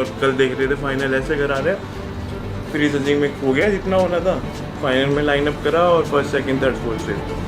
और कल देख रहे थे फाइनल ऐसे करा रहे, फ्री जजिंग में हो गया जितना होना था, फाइनल में लाइनअप करा और फर्स्ट सेकंड थर्ड फोर्थ से।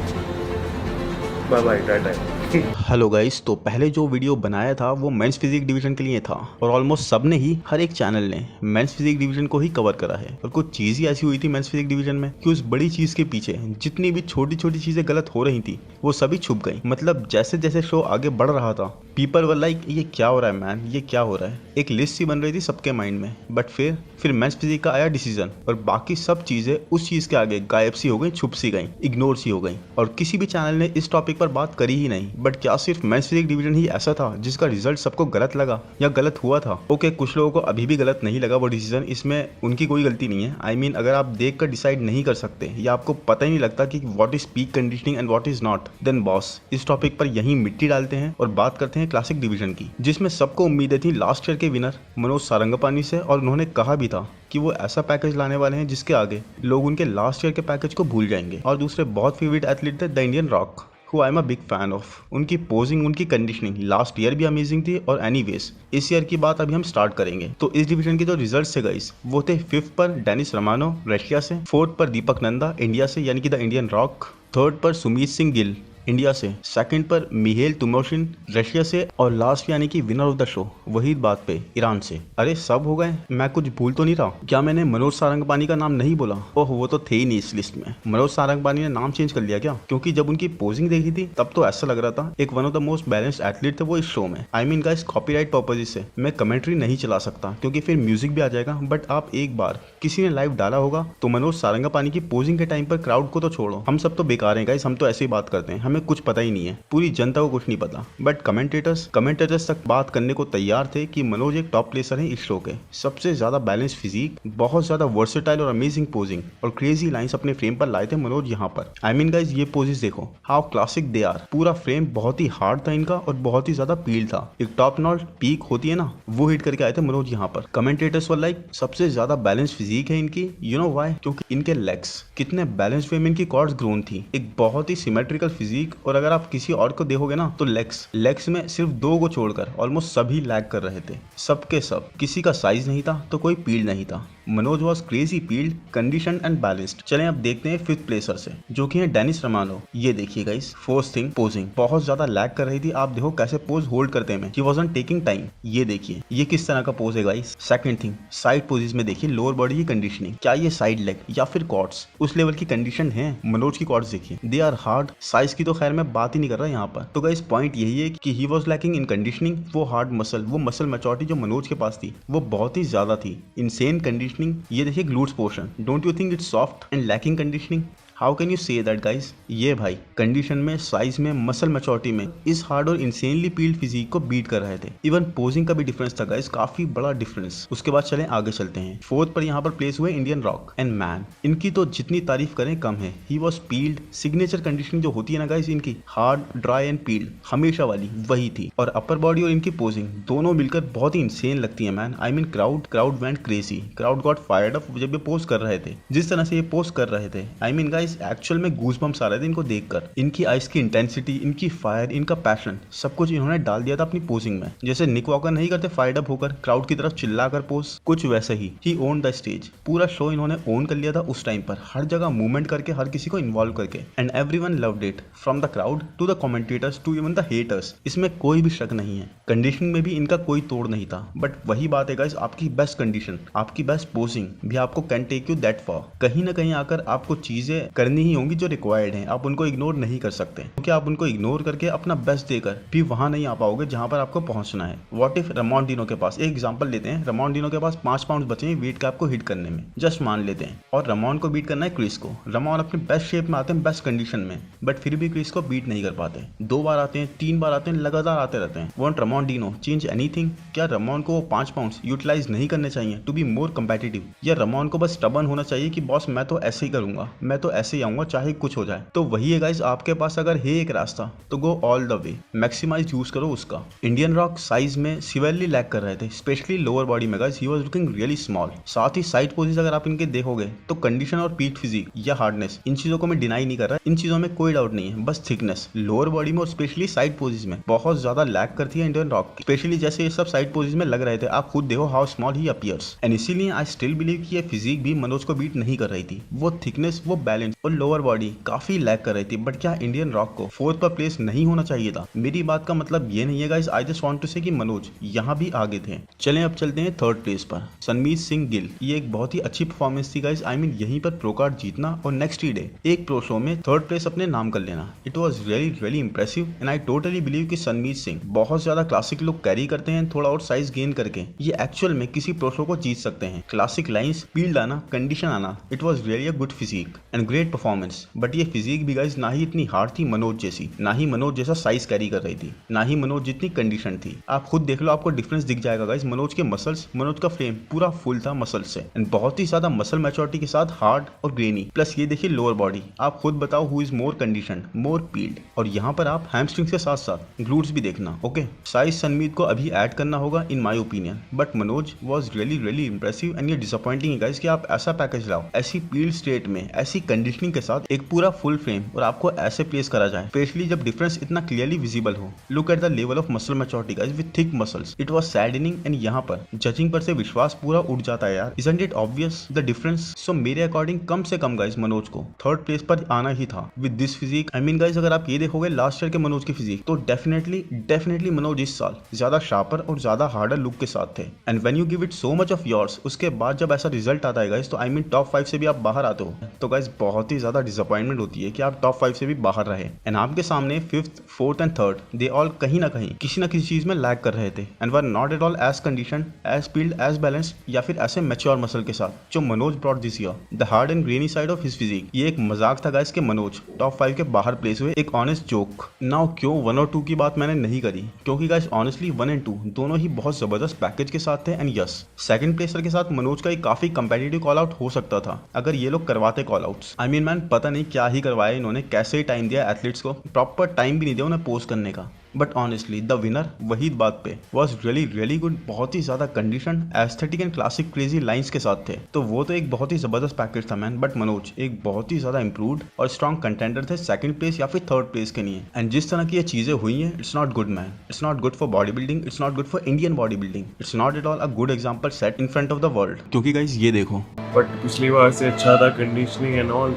Bye bye tata. Hello guys, तो पहले जो वीडियो बनाया था वो मेंस फिजिक डिवीजन के लिए था और ऑलमोस्ट सब ने ही, हर एक चैनल ने मेंस फिजिक डिवीजन को ही कवर करा है। और कुछ चीज़ ही ऐसी हुई थी मेंस फिजिक डिवीजन में कि उस बड़ी चीज़ के पीछे जितनी भी छोटी छोटी चीज़ें गलत हो रही थी वो सभी छुप गई। मतलब जैसे जैसे शो आगे बढ़ रहा था, पीपल वर लाइक ये क्या हो रहा है मैन, ये क्या हो रहा है। एक लिस्ट सी बन रही थी सबके माइंड में। बट फिर मेंस फिजिक का आया डिसीजन और बाकी सब चीज़ें उस चीज़ के आगे गायब सी हो गई, छुप सी गई, इग्नोर सी हो गई और किसी भी चैनल ने इस टॉपिक पर बात करी ही नहीं। बट क्या सिर्फ मेंस फिजिक डिवीजन ही ऐसा था जिसका रिजल्ट सबको गलत लगा या गलत हुआ था? ओके, कुछ लोगों को अभी भी गलत नहीं लगा वो डिसीजन, इसमें उनकी कोई गलती नहीं है। आई मीन अगर आप देख कर डिसाइड नहीं कर सकते या आपको पता ही नहीं लगता कि what is peak conditioning and what is not, then boss इस टॉपिक पर यहीं मिट्टी डालते हैं और बात करते हैं क्लासिक डिवीजन की, जिसमें सबको उम्मीदें थी लास्ट ईयर के विनर मनोज सारंगपानी से। और उन्होंने कहा भी था कि वो ऐसा पैकेज लाने वाले हैं जिसके आगे लोग उनके लास्ट ईयर के पैकेज को भूल जाएंगे। और दूसरे बहुत फेवरेट एथलीट थे the Indian rock, who I am a big fan of. उनकी पोजिंग, उनकी कंडीशनिंग लास्ट ईयर भी अमेजिंग थी और एनीवेज इस ईयर की बात अभी हम स्टार्ट करेंगे। तो इस डिवीजन के जो रिजल्ट्स थे गाइस वो थे 5th पर डेनिस रमानो रशिया से, 4th पर दीपक नंदा इंडिया से यानी कि द इंडियन रॉक, 3rd पर सुमीत सिंह गिल इंडिया से, 2nd पर मिहेल तुमोशिन रशिया से और लास्ट यानी कि winner of the show Waheed बात पे ईरान से। अरे सब हो गए, मैं कुछ भूल तो नहीं रहा? क्या मैंने मनोज सारंगपानी का नाम नहीं बोला? ओह वो तो थे ही नहीं इस लिस्ट में। मनोज सारंगपानी ने नाम चेंज कर लिया क्या? क्योंकि जब उनकी पोजिंग देखी थी तब तो ऐसा लग रहा था एक one of the most balanced athlete थे वो इस शो में। आई मीन गाइस कॉपीराइट पर्पजेस से मैं कमेंट्री नहीं चला सकता क्योंकि फिर म्यूजिक भी आ जाएगा। बट आप एक बार किसी ने लाइव डाला होगा तो मनोज सारंगपानी की पोजिंग के टाइम पर क्राउड को तो छोड़ो, हम सब तो बेकार हैं गाइस, हम तो ऐसे ही बात करते हैं, हमें कुछ पता ही नहीं है, पूरी जनता को कुछ नहीं पता। बट कमेंटेटर्स तक बात करने को तैयार थे कि मनोज एक टॉप प्लेसर हैं इस शो के। सबसे ज्यादा बैलेंस फिजिक, बहुत ज्यादा वर्सेटाइल और अमेजिंग पोजिंग और क्रेजी लाइंस अपने फ्रेम पर लाए थे मनोज यहाँ पर। आई मीन गाइस ये पोजेस देखो हाउ क्लासिक दे आर। पूरा फ्रेम बहुत ही हार्ड था इनका और बहुत ही ज्यादा पील था। एक टॉप नॉच पीक होती है ना, वो हिट करके आए थे मनोज यहाँ पर। कमेंटेटर्स वर लाइक सबसे ज्यादा बैलेंस फिजिक है इनकी। You know why? क्योंकि इनके लेग्स कितने बैलेंस वे में इनकी कॉर्ड्स ग्रोन थी। एक बहुत ही सिमेट्रिकल फिजिक। और अगर आप किसी और को देखोगे ना तो लेग्स में सिर्फ 2 को छोड़कर ऑलमोस्ट सभी लैग कर रहे थे, सबके सब। किसी का साइज नहीं था तो कोई पील नहीं था। Manoj was crazy peeled, condition and balanced. चलें अब देखते हैं 5th प्लेसर से जो कि है डेनिस रमानो। ये देखिए गाइस, फर्स्ट थिंग पोजिंग बहुत ज्यादा लैग कर रही थी। आप देखो कैसे पोज होल्ड करते हैं, ही वाजंट टेकिंग टाइम। ये देखिए ये किस तरह का पोज है guys. Second thing side poses में देखिए लोअर बॉडी की कंडीशनिंग, क्या ये साइड लेग या फिर क्वाड्स उस लेवल की कंडीशन है? मनोज की क्वाड्स देखिए, दे आर हार्ड। साइज की तो खैर मैं बात ही नहीं कर रहा यहाँ पर। तो गाइस पॉइंट यही है कि he was lacking in conditioning. वो हार्ड मसल, वो मसल मैच्योरिटी जो मनोज के पास थी वो बहुत ही ज्यादा थी। Insane conditioning. ये देखिए glutes portion, don't you think it's soft and lacking conditioning? How can you say that guys? ये भाई कंडीशन में, साइज में, मसल मैच्योरिटी में इस हार्ड और इंसेनली पील्ड फिजिक को बीट कर रहे थे। इवन पोजिंग का भी डिफरेंस था गाइस, काफी बड़ा डिफरेंस। उसके बाद चलें आगे चलते हैं। 4th पर यहाँ पर प्लेस हुए इंडियन रॉक एंड मैन। इनकी तो जितनी तारीफ करें कम है। He was peeled. Signature conditioning जो होती है ना गाइस इनकी, हार्ड, ड्राई एंड पील्ड हमेशा वाली, वही थी। और अपर बॉडी और इनकी पोजिंग दोनों मिलकर बहुत ही इंसेन लगती है man. I mean crowd went crazy. Crowd got fired up जब ये पोस्ट कर रहे थे, जिस तरह से ये पोस्ट कर रहे थे। आई मीन गाइस एक्चुअल में गूज़बम्प्स आ रहे थे इनको देखकर। इनकी आइज की इंटेंसिटी, इनकी फायर, इनका पैशन, सब कुछ इन्होंने डाल दिया था अपनी पोजिंग में। जैसे निक वॉकर नहीं करते फायर्ड अप होकर क्राउड की तरफ चिल्लाकर पोज, कुछ वैसे ही ओन द स्टेज। पूरा शो इन्होंने ओन कर लिया था उस टाइम पर, हर जगह मूवमेंट करके, हर किसी को इन्वॉल्व करके। And everyone loved it, from the crowd to the commentators to even the haters. इसमें कोई भी शक नहीं है। कंडीशनिंग में भी इनका कोई तोड़ नहीं था। बट वही बात है गाइस, आपकी बेस्ट कंडीशन, आपकी बेस्ट पोजिंग भी आपको can take you that far. कहीं ना कहीं आकर आपको चीजें करनी ही होंगी जो रिक्वायर्ड हैं। आप उनको इग्नोर नहीं कर सकते क्योंकि आप उनको इग्नोर करके अपना बेस्ट देकर भी वहां नहीं आ पाओगे जहां पर आपको पहुंचना है। व्हाट इफ रमोंडिनो के पास, एक एग्जांपल लेते हैं, रमोंडिनो के पास 5 पाउंड बचे हैं वेट कैप को हिट करने में, जस्ट मान लेते हैं, और रमोन को बीट करना है क्रिस को। रमोन अपनी बेस्ट शेप में आते हैं, बेस्ट कंडीशन में, बट फिर भी क्रिस को बीट नहीं कर पाते। 2 बार आते हैं, 3 बार आते हैं, लगातार आते रहते हैं। Won't Ramondino change anything? क्या रमोन को वो 5 पाउंड यूटिलाइज नहीं करने चाहिए टू बी मोर कंपेटिटिव? या रमोन को बस स्टबर्न होना चाहिए कि बॉस मैं तो ऐसे ही करूंगा, मैं तो ऐसे ही आऊंगा चाहे कुछ हो जाए। तो वही है गाइस, आपके पास अगर है एक रास्ता तो go all the way, maximize use करो उसका। इंडियन रॉक साइज में सिवियरली लैक कर रहे थे, स्पेशली लोअर बॉडी में guys, he was looking really small. साथ ही साइड पोजीज अगर आप इनके देखोगे तो कंडीशन और पीट फिजिक या हार्डनेस, इन चीजों को मैं डिनाई नहीं कर रहा, इन चीजों में कोई डाउट नहीं है, बस थिकनेस लोअर बॉडी में और स्पेशली साइड पोजीज में बहुत ज्यादा लैक करती है इंडियन रॉक, स्पेशली जैसे ये सब साइड पोजीज में लग रहे थे। आप खुद देखो how small he appears, and इसीलिए आई स्टिल बिलीव कि ये फिजिक भी मनोज को बीट नहीं कर रही थी। वो थिकनेस, वो बैलेंस और लोअर बॉडी काफी लैक कर रही थी। बट क्या इंडियन रॉक को फोर्थ पर प्लेस नहीं होना चाहिए था? मेरी बात का मतलब ये नहीं है guys, I just want to say कि मनोज यहाँ भी आगे थे। चलें अब चलते हैं थर्ड प्लेस पर, सनमीत सिंह गिल। ये एक बहुत ही अच्छी परफॉर्मेंस थी गाइस, आई मीन यहीं पर प्रो कार्ड जीतना और नेक्स्ट ही डे एक प्रो शो में थर्ड प्लेस अपने नाम कर लेना, it was really impressive. And I totally believe कि सनमीत सिंह बहुत ज्यादा क्लासिक लुक कैरी करते हैं, थोड़ा और साइज गेन करके ये एक्चुअल में किसी प्रो शो को जीत सकते हैं। क्लासिक लाइंस, फील्ड आना, कंडीशन आना, it was really a good physique and great performance. But ये फिजिक भी गाइस ना ही इतनी हार्ड थी मनोज जैसी, ना ही मनोज जैसा साइज कैरी कर रही थी, ना ही मनोज जितनी कंडीशन थी। आप खुद देख लो, आपको डिफरेंस दिख जाएगा गाइस। मनोज के मसल्स, मनोज का फ्रेम पूरा फुल था मसल्स से एंड बहुत ही ज्यादा मसल मैच्योरिटी के साथ हार्ड और ग्रेनी। प्लस ये देखिए लोअर बॉडी, आप खुद बताओ who is more condition, more peeled. और यहाँ पर आप हैमस्ट्रिंग्स के साथ साथ ग्लूट्स भी देखना। ओके, साइज सनमीत को अभी ऐड करना होगा in my opinion, but Manoj was really impressive. And ये डिसअपॉइंटिंग है गाइस कि आप ऐसा पैकेज लाओ, ऐसी पील्ड स्टेट में, ऐसी कंडीशनिंग के साथ एक पूरा फुल फ्रेम, और आपको ऐसे प्लेस करा जाए, स्पेशली जब डिफरेंस इतना क्लियरली विजिबल हो। Look at the level of muscle maturity guys with thick muscles, it was saddening. And यहाँ पर जजिंग पर से विश्वास पूरा उठ जाता है यार, isn't it obvious the difference? So मेरे अकॉर्डिंग कम से कम गाइस मनोज को थर्ड प्लेस पर आना ही था with this physique. I mean guys, अगर आप ये देखोगे लास्ट ईयर के मनोज की फिजिक, तो डेफिनेटली मनोज इस साल ज्यादा शार्पर और ज्यादा हार्डर लुक के साथ थे। And when you give it so much of yours, उसके बाद जब ऐसा रिजल्ट आता है गाइस, तो आई मीन टॉप 5 से भी आप बाहर आते हो, तो गाइस बहुत ही ज्यादा डिसअपॉइंटमेंट होती है कि आप टॉप 5 से भी बाहर रहे। एंड आपके सामने 5th, 4th and 3rd they all कहीं ना कहीं किसी ना किसी चीज में लैग कर रहे थे and were not at all as condition, as filled, as balanced या फिर ऐसे मैच्योर मसल के साथ जो Manoj brought this year. The hard and grainy side of his physique, ये एक मजाक था गाइस के मनोज टॉप 5 के बाहर प्लेस हुए, एक ऑनेस्ट जोक। नाउ क्यों 1 और 2 की बात मैंने नहीं करी, क्योंकि गाइस ऑनेस्टली 1 एंड 2 दोनों ही बहुत जबरदस्त पैकेज के साथ थे। एंड यस, सेकंड प्लेसर के साथ मनोज का एक काफी कंपेटिटिव कॉल आउट हो सकता था अगर ये लोग करवाते call outs. I mean man, पता नहीं क्या ही करवाया इन्होंने, कैसे ही टाइम दिया एथलीट्स को, प्रॉपर टाइम भी नहीं दिया उन्हें पोस्ट करने का। But honestly the winner Waheed बात पे वॉज रियली गुड, बहुत ही ज्यादा condition, aesthetic and classic crazy lines के साथ थे, तो वो तो एक बहुत ही जबरदस्त पैकेज था मैन। बट मनोज एक बहुत ही ज्यादा इंप्रूव्ड और स्ट्रॉन्ग कंटेंडर थे सेकंड प्लेस या फिर थर्ड प्लेस के लिए। एंड जिस तरह की ये चीजें हुई हैं, it's not good man, it's not good for body building, it's not good for Indian body building, it's not at all a good example set in front of the world. क्योंकि guys ये देखो, but पिछली बार से अच्छा था conditioning and all,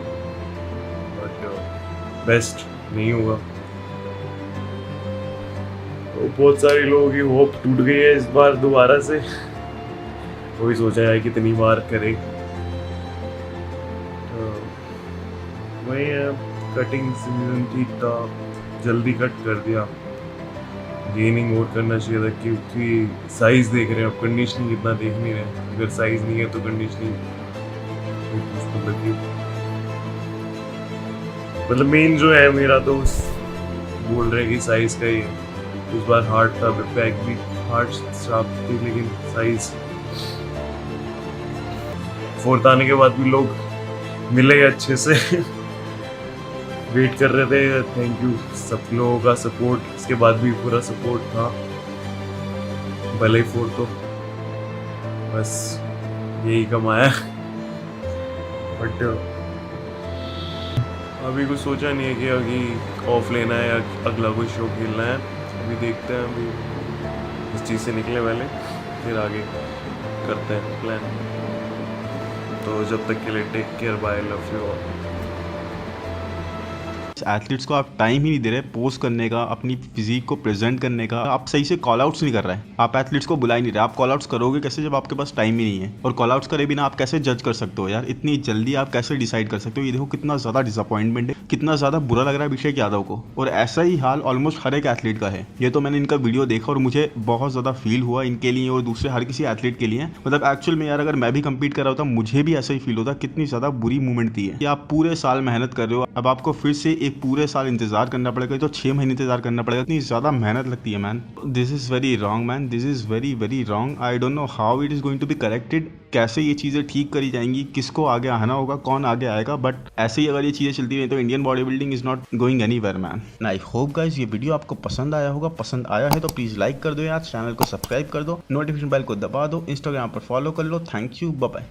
but best नहीं हुआ। तो बहुत सारे लोगों की होप टूट गई है इस बार दोबारा से, वही सोचा है कितनी बार करे। वही है, कटिंग सीजन ठीक था, जल्दी कट कर दिया, गेनिंग और करना चाहिए था, क्योंकि साइज देख रहे हैं अब, कंडीशनिंग इतना देख नहीं रहे। अगर साइज नहीं है तो कंडीशनिंग मतलब मेन जो है मेरा, तो उस बोल रहे कि साइज का ही है। उस बार हार्ड था, बैक भी हार्ड शार्प थी, लेकिन साइज 4th आने के बाद भी लोग मिले अच्छे से वेट कर रहे थे। थैंक यू सब लोगों का सपोर्ट, इसके बाद भी पूरा सपोर्ट था, भले ही 4th तो बस यही कमाया। बट अभी कुछ सोचा नहीं है कि अभी ऑफ लेना है या अगला कोई शो खेलना है। अभी देखते हैं, अभी इस चीज़ से निकले पहले, फिर आगे करते हैं प्लान। तो जब तक के लिए take care, bye, love you all. Athletes को आप टाइम ही नहीं दे रहे पोस्ट करने का, अपनी फिजिक को प्रेजेंट करने का, आप सही से कॉल आउट्स नहीं कर रहे हैं, आप एथलीट्स को बुला ही नहीं रहे। आप कॉल आउट्स करोगे कैसे जब आपके पास टाइम ही नहीं है? और कॉल आउट्स करे बिना आप कैसे जज कर सकते हो यार? इतनी जल्दी आप कैसे डिसाइड कर सकते हो? ये देखो कितना ज्यादा डिसअपॉइंटमेंट है, कितना ज्यादा बुरा लग रहा है अभिषेक यादव को। और ऐसा ही हाल ऑलमोस्ट हर एक एथलीट का है। ये तो मैंने इनका वीडियो देखा और मुझे बहुत ज्यादा फील हुआ इनके लिए और दूसरे हर किसी एथलीट के लिए। मतलब एक्चुअल में यार, अगर मैं भी कंपीट कर रहा होता मुझे भी ऐसा ही फील होता, कितनी ज्यादा बुरी मूवमेंट थी है कि आप पूरे साल मेहनत कर रहे हो, अब आपको फिर से एक पूरे साल इंतजार करना पड़ेगा, तो 6 महीने इंतजार करना पड़ेगा। इतनी ज़्यादा मेहनत लगती है man. This is very wrong man, this is very very wrong. I don't know how it is going to be corrected. कैसे ये चीज़ें ठीक करी जाएंगी, किसको आगे आना होगा, कौन आगे आएगा, बट ऐसे ही अगर ये चीज़ें चलती रही तो Indian body building is not going anywhere man. I hope guys ये वीडियो आपको पसंद आया होगा। पसंद आया है तो प्लीज़ लाइक कर दो यार, चैनल को सब्सक्राइब कर दो, नोटिफिकेशन बेल को दबा दो, इंस्टाग्राम पर फॉलो कर लो। Thank you, bye bye.